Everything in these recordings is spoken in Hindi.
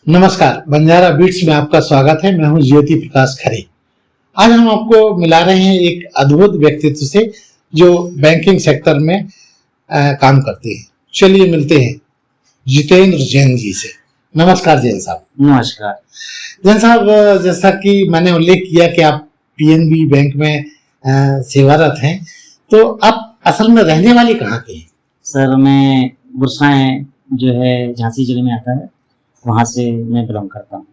नमस्कार, बंजारा बीट्स में आपका स्वागत है। मैं हूं ज्योति प्रकाश खरे। आज हम आपको मिला रहे हैं एक अद्भुत व्यक्तित्व से जो बैंकिंग सेक्टर में काम करते हैं। चलिए मिलते हैं जितेंद्र जैन जी से। नमस्कार जैन साहब। नमस्कार जैन साहब, जैसा कि मैंने उल्लेख किया कि आप पीएनबी बैंक में सेवारत हैं, तो आप असल में रहने वाले कहाँ के हैं? सर, मैं गुरसाएं जो है झांसी जिले में आता है, वहाँ से मैं बिलोंग करता हूँ।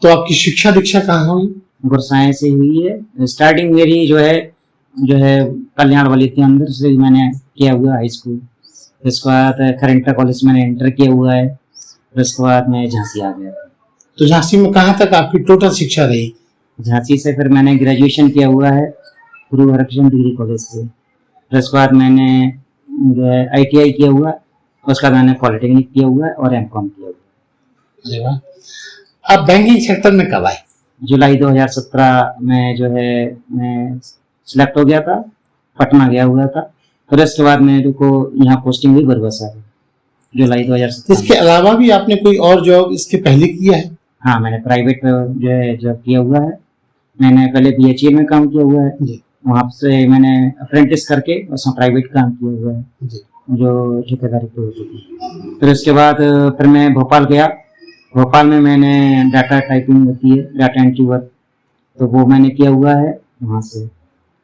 तो आपकी शिक्षा दीक्षा कहाँ हुई? गुरसाएं से हुई है। स्टार्टिंग मेरी जो है कल्याण वाली के अंदर से मैंने किया हुआ हाई स्कूल। उसके बाद खरेंटा कॉलेज मैंने इंटर किया हुआ है। उसके बाद मैं झांसी आ गया था। तो झांसी में कहाँ तक आपकी टोटल शिक्षा रही? झांसी से फिर मैंने ग्रेजुएशन किया हुआ है गुरु हरकृष्ण डिग्री कॉलेज से। फिर उसके बाद मैंने ITI किया हुआ है। उसके बाद मैंने पॉलिटेक्निक किया हुआ है और MCOM किया हुआ है। अरे वाह। आप बैंकिंग सेक्टर में कब आए? जुलाई 2017 में जो है मैं सिलेक्ट हो गया था, पटना गया हुआ था। फिर इसके बाद मेरे को यहाँ पोस्टिंग हुई बरबसा में जुलाई 2017। इसके अलावा भी आपने कोई और जॉब इसके पहले किया है? हाँ, मैंने प्राइवेट जो है जॉब किया हुआ है। मैंने पहले BHEL में काम किया हुआ है जी। वहाँ से मैंने अप्रेंटिस करके उसमें प्राइवेट काम किया हुआ है जी, जो ठेकेदारी पे होती थी। फिर उसके बाद फिर मैं भोपाल गया। भोपाल में मैंने डाटा टाइपिंग होती है, डाटा एंट्री वर्क, तो वो मैंने किया हुआ है वहाँ से।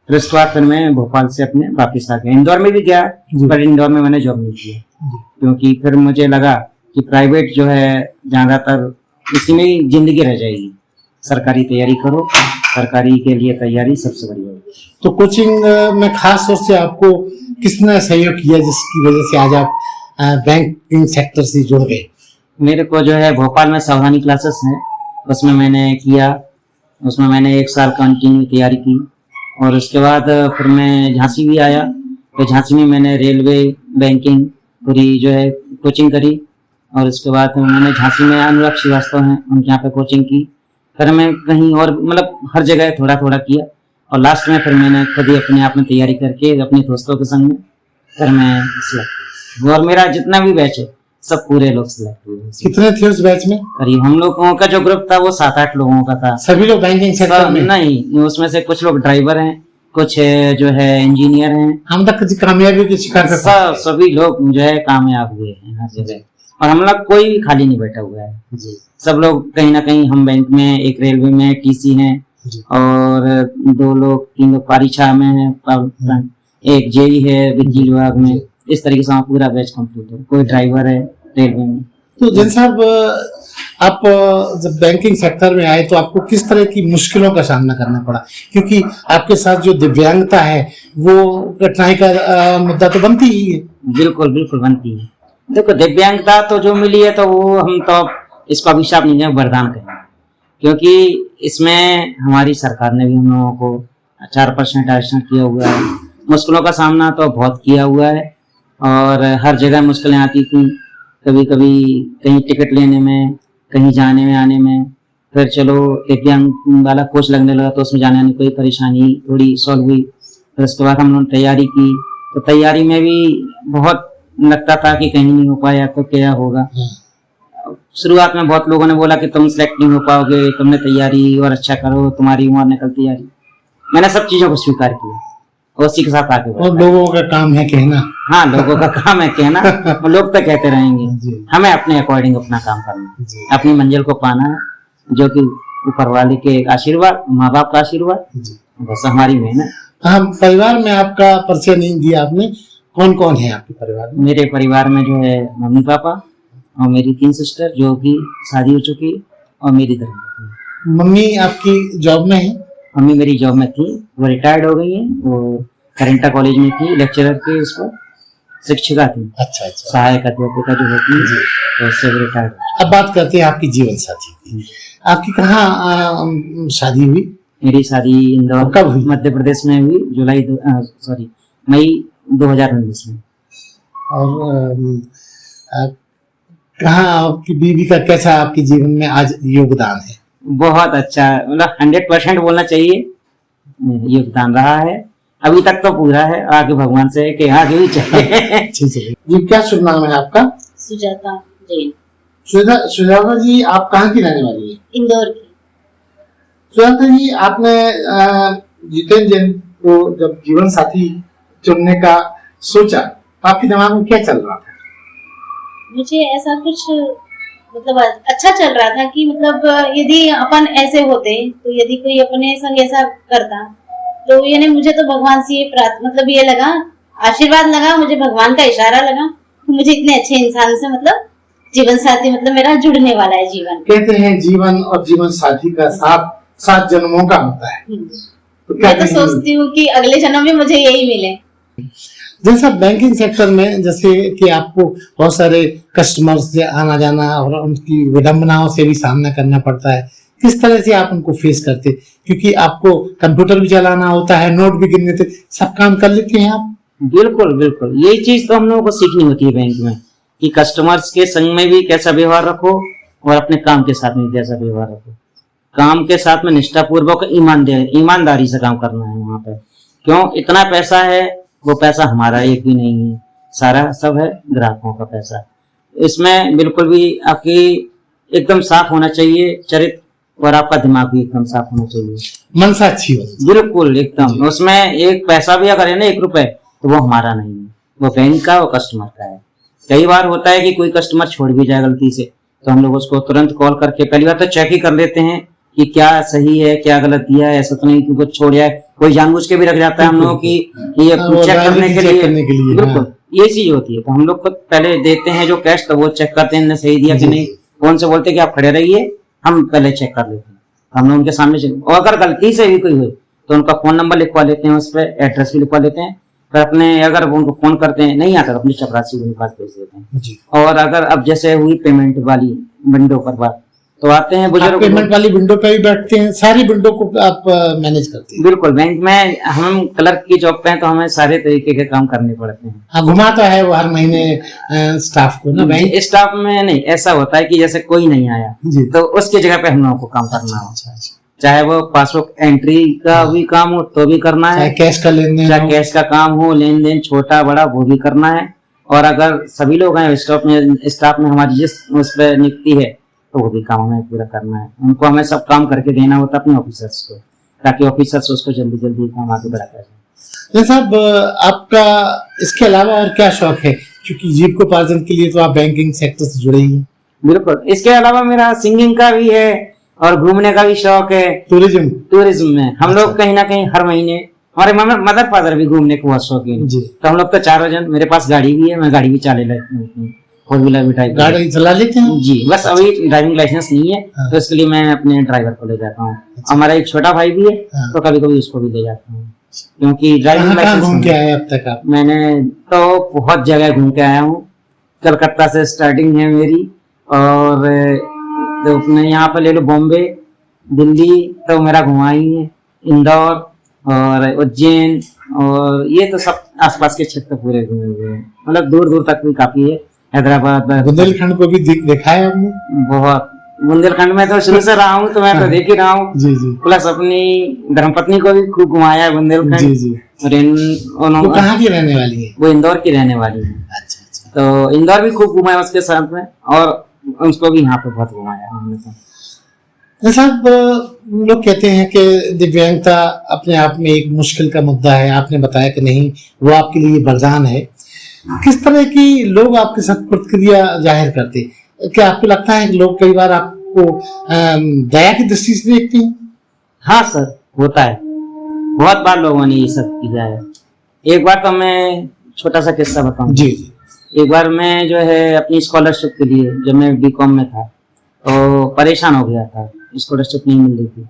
फिर उसके बाद फिर मैं भोपाल से अपने वापस आ गया। इंदौर में भी गया, पर इंदौर में मैंने जॉब नहीं किया, क्योंकि फिर मुझे लगा कि प्राइवेट जो है ज़्यादातर इसी में ही जिंदगी रह जाएगी। सरकारी तैयारी करो, सरकारी के लिए तैयारी सबसे बढ़िया है। तो कोचिंग में खास तौर से आपको किसने सहयोग किया जिसकी वजह से आज आप बैंकिंग सेक्टर से जुड़ गए? मेरे को जो है भोपाल में सावधानी क्लासेस हैं, उसमें मैंने किया। उसमें मैंने 1 साल कंटिन्यू तैयारी की। और उसके बाद फिर मैं झांसी भी आया, तो झांसी में मैंने रेलवे बैंकिंग पूरी जो है कोचिंग करी। और उसके बाद मैंने झांसी में अनुराग श्रीवास्तव हैं, उनके यहाँ पे कोचिंग की। फिर मैं कहीं और मतलब हर जगह थोड़ा थोड़ा किया, और लास्ट में फिर मैंने खुद ही अपने आप में तैयारी करके अपने दोस्तों के संग में फिर मैं सिलेक्ट हुआ। और मेरा जितना भी बैच है सब पूरे लोग सिलेक्ट हुए। कितने थे उस बैच में? करीब हम लोगों का जो ग्रुप था वो 7-8 लोगों का था। सभी लोग बैंकिंग सेक्टर में? नहीं, उसमें से कुछ लोग ड्राइवर हैं, कुछ जो है इंजीनियर हैं। हम तक कामयाबी की शिकार सभी लोग जो है कामयाब हुए हैं हर जगह। और हम लोग कोई भी खाली नहीं बैठा हुआ है जी। सब लोग कहीं ना कहीं, हम बैंक में, एक रेलवे में TC है, और 2 लोग 3 लोग पारीक्षा में है, एक JEE है विद्युत विभाग में। इस तरीके से पूरा बैच कंप्लीट है। कोई ड्राइवर है रेलवे में। तो जैन साहब, आप जब बैंकिंग सेक्टर में आए तो आपको किस तरह की मुश्किलों का सामना करना पड़ा? क्योंकि आपके साथ जो दिव्यांगता है वो कठिनाई का मुद्दा तो बनती ही है। बिल्कुल बिल्कुल बनती है। देखो, दिव्यांगता तो जो मिली है तो वो हम तो इसको अभिशाप नहीं है, वरदान कहेंगे, क्योंकि इसमें हमारी सरकार ने भी हम लोगों को 4% आरक्षण किया हुआ है। मुश्किलों का सामना तो बहुत किया हुआ है, और हर जगह मुश्किलें आती थी। कभी कभी कहीं टिकट लेने में, कहीं जाने में आने में। फिर चलो दिव्यांग वाला कोच लगने लगा तो उसमें जाने आने कोई परेशानी थोड़ी सॉल्व हुई। फिर उसके बाद हम लोगों ने तैयारी की, तो तैयारी में भी बहुत लगता था कि कहीं नहीं हो पाया तो क्या होगा। शुरुआत में बहुत लोगों ने बोला कि तुम सिलेक्ट नहीं हो पाओगे, तुमने तैयारी और अच्छा करो, तुम्हारी उम्र निकल तैयारी। मैंने सब चीजों को स्वीकार किया, उसी के साथ आगे बढ़ा। और लोगों का काम है कहना। हाँ, लोगों का काम है कहना। लोग तो कहते रहेंगे, हमें अपने अकॉर्डिंग अपना काम करना, अपनी मंजिल को पाना है, जो कि ऊपर वाले के आशीर्वाद, माँ बाप का आशीर्वाद, बस हमारी मेहनत। हाँ, परिवार में आपका परिचय नहीं दिया आपने। कौन कौन है आपके परिवार में? मेरे परिवार में जो है मम्मी पापा और मेरी 3 सिस्टर जो कि शादी हो चुकी, और मेरी धर्मपत्नी। मम्मी आपकी जॉब में है? मम्मी मेरी जॉब में थी, वो रिटायर्ड हो गई है। वो खरेंटा कॉलेज में थी, लेक्चरर के उस पर शिक्षिका थी। अच्छा। सहायक अध्यापिका जो होती है, तो उससे रिटायर्ड। अब बात करते हैं आपकी जीवन साथी की। आपकी कहाँ शादी हुई? मेरी शादी इंदौर, कब हुई? मध्य प्रदेश में हुई, मई 2019 में। और कहाँ आपकी बीवी का कैसा आपके जीवन में आज योगदान है? बहुत अच्छा, मतलब 100% बोलना चाहिए योगदान रहा है। अभी तक तो पूरा है, आगे भगवान से कि आगे भी चले। जी, क्या शुभ नाम है आपका? सुजाता जैन। सुजाता जी, आप कहाँ की रहने वाली है? इंदौर की। सुजाता जी, आपने जितेंद्र जैन को जब जीवन साथी चुनने का सोचा तो आपके दिमाग में क्या चल रहा था? मुझे ऐसा कुछ मतलब अच्छा चल रहा था कि मतलब यदि अपन ऐसे होते तो यदि कोई अपने संग ऐसा करता तो ये नहीं, मुझे तो भगवान से ये मतलब ये लगा, आशीर्वाद लगा, मुझे भगवान का इशारा लगा कि मुझे इतने अच्छे इंसान से मतलब जीवन साथी मतलब मेरा जुड़ने वाला है जीवन। कहते हैं जीवन और जीवन साथी का साथ 7 जन्मों का होता है। तो मैं तो सोचती हूँ कि अगले जन्म में मुझे यही मिले। जैसा बैंकिंग सेक्टर में जैसे कि आपको बहुत सारे कस्टमर्स से आना जाना और उनकी विडंबनाओं से भी सामना करना पड़ता है, किस तरह से आप उनको फेस करते? क्योंकि आपको कंप्यूटर भी चलाना होता है, नोट भी गिनने थे, सब काम कर लेते हैं आप? बिल्कुल बिल्कुल, यही चीज तो हम लोगों को सीखनी होती है बैंक में कि कस्टमर्स के संग में भी कैसा व्यवहार रखो और अपने काम के साथ में कैसा व्यवहार रखो। काम के साथ में निष्ठापूर्वक ईमानदारी से काम करना है वहां पे। क्यों? इतना पैसा है, वो पैसा हमारा एक भी नहीं है, सारा सब है ग्राहकों का पैसा। इसमें बिल्कुल भी आपकी एकदम साफ होना चाहिए चरित्र, और आपका दिमाग भी एकदम साफ होना चाहिए, मनसा अच्छी हो। बिल्कुल एकदम। उसमें एक पैसा भी अगर है ना 1 रुपए, तो वो हमारा नहीं है, वो बैंक का, वो कस्टमर का है। कई बार होता है कि कोई कस्टमर छोड़ भी जाए गलती से, तो हम लोग उसको तुरंत कॉल करके पहली बार तो चेक ही कर लेते हैं कि क्या सही है क्या गलत दिया है। ऐसा तो नहीं कि कुछ छोड़ जाए, कोई जानबूझ के भी रख जाता है हम लोगों की ये चेक करने के लिए। बिल्कुल ये चीज होती है, तो हम लोग को पहले देते हैं जो कैश, तो वो चेक करते हैं सही दिया कि नहीं। कौन से बोलते हैं कि आप खड़े रहिए, हम पहले चेक कर लेते हैं, हम लोग उनके सामने और अगर गलती से भी कोई हुई तो उनका फोन नंबर लिखवा लेते हैं, उस पर एड्रेस भी लिखवा लेते हैं। फिर अपने अगर उनको फोन करते हैं नहीं आता तो अपनी चपरासी को पास भेज देते हैं जी। और अगर अब जैसे हुई पेमेंट वाली विंडो पर बात, तो आते हैं बुजुर्ग, पेमेंट वाली विंडो पे भी बैठते हैं, सारी विंडो को आप मैनेज करते हैं? बिल्कुल, बैंक में हम क्लर्क की जॉब पे हैं तो हमें सारे तरीके के काम करने पड़ते हैं। हाँ, घुमाता है वो हर महीने स्टाफ को ना बैंक? स्टाफ में नहीं, ऐसा होता है कि जैसे कोई नहीं आया जी, तो उसकी जगह पे हम लोगों को काम करना है। चाहे वो पासबुक एंट्री का भी काम हो तो भी करना है, चाहे कैश का लेन देन, चाहे कैश का काम हो, लेन देन छोटा बड़ा वो भी करना है। और अगर सभी लोग हैं स्टाफ में हमारी जिस उस पर नियुक्ति है तो वो भी काम हमें पूरा करना है। उनको हमें सब काम करके देना होता है अपने ऑफिसर्स को, ताकि ऑफिसर्स उसको जल्दी जल्दी काम आगे बढ़ाता है। साहब, आपका इसके अलावा और क्या शौक है? क्योंकि जीविकोपार्जन के लिए तो आप बैंकिंग सेक्टर से जुड़े ही हैं। बिल्कुल, इसके अलावा मेरा सिंगिंग का भी है और घूमने का भी शौक है। टूरिज्म में हम लोग कहीं ना कहीं हर महीने, हमारे मदर फादर भी घूमने के बहुत शौकीन, तो हम लोग तो चारों जन, मेरे पास गाड़ी भी है, मैं गाड़ी भी चला लेता हूँ, 4 व्हीलर भी ड्राइव गाड़ी चला लेते हैं जी। बस अभी ड्राइविंग लाइसेंस नहीं है तो इसके लिए मैं अपने ड्राइवर को ले जाता हूँ। हमारा एक छोटा भाई भी है तो कभी कभी उसको भी ले जाता हूँ, क्योंकि ड्राइविंग लाइसेंस घूम के आए अब तक आप? मैंने तो बहुत जगह घूम के आया हूँ। कलकत्ता से स्टार्टिंग है मेरी, और तो अपने यहाँ पर ले लो बॉम्बे, दिल्ली तो मेरा घुमा ही है, इंदौर और उज्जैन, और ये तो सब आसपास के क्षेत्र पूरे घूमे हुए हैं, मतलब दूर दूर तक भी काफी है। हैदराबाद, बुंदेलखंड को भी देखा है आपने? बहुत, बुंदेलखंड में तो शुरू से रहा हूँ तो मैं तो देख ही रहा हूँ जी जी। प्लस अपनी धर्मपत्नी को भी खूब घुमाया है बुंदेलखंड जी जी। वो कहाँ की रहने वाली है? वो इंदौर की रहने वाली है। अच्छा। तो इंदौर भी खूब घुमाया उसके साथ में, और उसको भी यहाँ पे बहुत घुमाया हमने तो। साहब, लोग कहते हैं कि दिव्यांगता अपने आप में एक मुश्किल का मुद्दा है, आपने बताया कि नहीं, वो आपके लिए वरदान है। किस तरह की लोग आपके साथ प्रतिक्रिया जाहिर करते? क्या आपको लगता है कि लोग कई बार आपको दया की दृष्टि से देखते हैं? हाँ सर, होता है, बहुत बार लोगों ने ये सब किया है। एक बार तो मैं छोटा सा किस्सा बताऊं जी जी। एक बार मैं जो है अपनी स्कॉलरशिप के लिए, जब मैं बीकॉम में था तो परेशान हो गया था, स्कॉलरशिप नहीं मिल रही थी।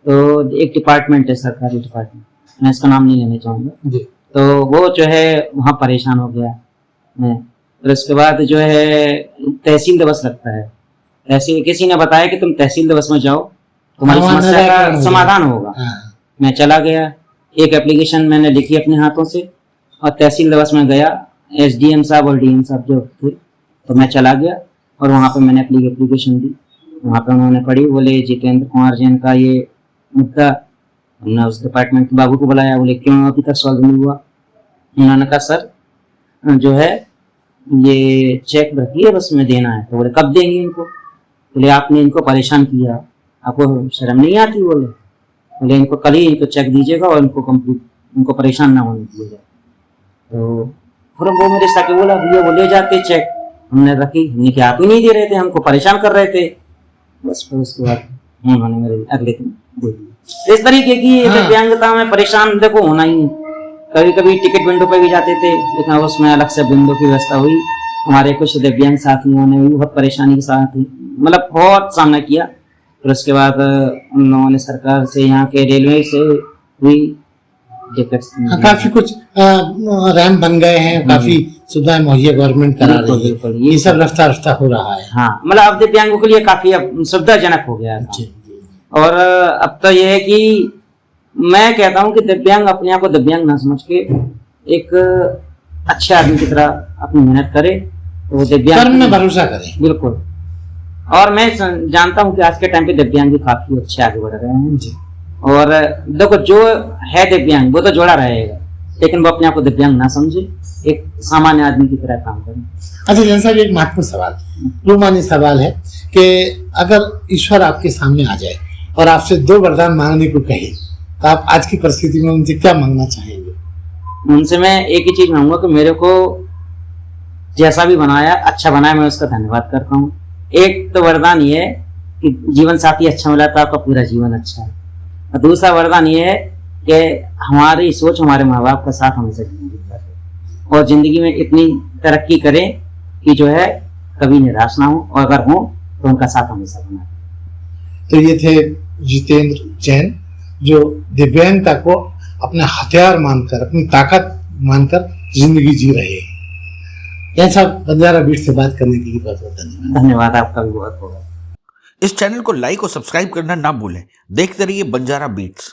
तो एक डिपार्टमेंट है, सरकारी डिपार्टमेंट, मैं इसका नाम नहीं लेना चाहूंगा, तो वो जो है वहाँ परेशान हो गया मैं। फिर उसके बाद जो है तहसील दिवस लगता है, तहसील किसी ने बताया कि तुम तहसील दिवस में जाओ, तुम्हारी समस्या का समाधान होगा। मैं चला गया, एक एप्लीकेशन मैंने लिखी अपने हाथों से और तहसील दिवस में गया। एसडीएम साहब और डीएम साहब जो थे, तो मैं चला गया और वहाँ पे मैंने अपनी एप्लीकेशन दी। वहाँ पे उन्होंने पढ़ी, बोले जितेंद्र कुमार जैन का ये मुद्दा। हमने उस डिपार्टमेंट के बाबू को बुलाया, बोले क्यों अभी तक सॉल्व नहीं हुआ? उन्होंने कहा सर जो है ये चेक रखी है बस में देना है। तो बोले कब देंगे इनको? बोले आपने इनको परेशान किया, आपको शर्म नहीं आती? बोले इनको कल ही इनको चेक दीजिएगा और इनको कंप्लीट, इनको परेशान ना होने दीजिएगा। तो फिर वो मेरे साथ बोला भैया वो ले जाते चेक, हमने रखी, हमने कि आप ही नहीं दे रहे थे, हमको परेशान कर रहे थे। बस फिर उसके बाद उन्होंने मेरे अगले दिन दे दिया। इस तरीके की दिव्यांगता में परेशान देखो होना ही है। कभी कभी टिकट विंडो पे भी जाते थे, लेकिन उसमें अलग से विंडो की व्यवस्था हुई। हमारे कुछ दिव्यांग साथियों ने भी बहुत परेशानी के साथ मतलब बहुत सामना किया। फिर उसके बाद उन लोगों ने सरकार से, यहाँ के रेलवे से हुई टिकट्स, काफी कुछ रैंप बन गए हैं, काफी सुविधाएं मुहैया गवर्नमेंट करा रही है, ये सब रफ्ता रफ्ता हो रहा है। हाँ, मतलब अब दिव्यांगों के लिए काफी अब सुविधाजनक हो गया है। और अब तो यह है कि मैं कहता हूँ कि दिव्यांग अपने आप को दिव्यांग ना समझ के एक अच्छे आदमी की तरह अपनी मेहनत करे, तो वो दिव्यांग कर्म में भरोसा करे। बिल्कुल। और मैं जानता हूँ कि आज के टाइम पे दिव्यांग भी काफी अच्छे आगे बढ़ रहे हैं जी। और देखो जो है दिव्यांग वो तो जुड़ा रहेगा, लेकिन वो अपने आप को दिव्यांग ना समझे, एक सामान्य आदमी की तरह काम करे। अच्छा जैन साहब, एक महत्वपूर्ण सवाल, रूमानी सवाल है कि अगर ईश्वर आपके सामने आ जाए और आपसे 2 वरदान मांगने को कहे, तो आप आज की परिस्थिति में उनसे क्या मांगना चाहेंगे? उनसे मैं एक ही चीज मांगूंगा कि मेरे को जैसा भी बनाया अच्छा बनाया, मैं उसका धन्यवाद करता हूँ। एक तो वरदान ये है कि जीवन साथी अच्छा मिला तो आपका पूरा जीवन अच्छा है, और दूसरा वरदान ये है कि हमारी सोच हमारे माँ बाप का साथ हमेशा जिंदगी करे और जिंदगी में इतनी तरक्की करें कि जो है कभी निराश ना हो, और अगर हो तो उनका साथ हमेशा बना। तो ये थे जितेंद्र जैन, जो दिव्यांगता को अपना हथियार मानकर, अपनी ताकत मानकर जिंदगी जी रहे हैं। जैन साहब, बंजारा बीट्स से बात करने के लिए बहुत बहुत धन्यवाद। धन्यवाद आपका भी बहुत बहुत। इस चैनल को लाइक और सब्सक्राइब करना ना भूलें। देखते रहिए बंजारा बीट्स।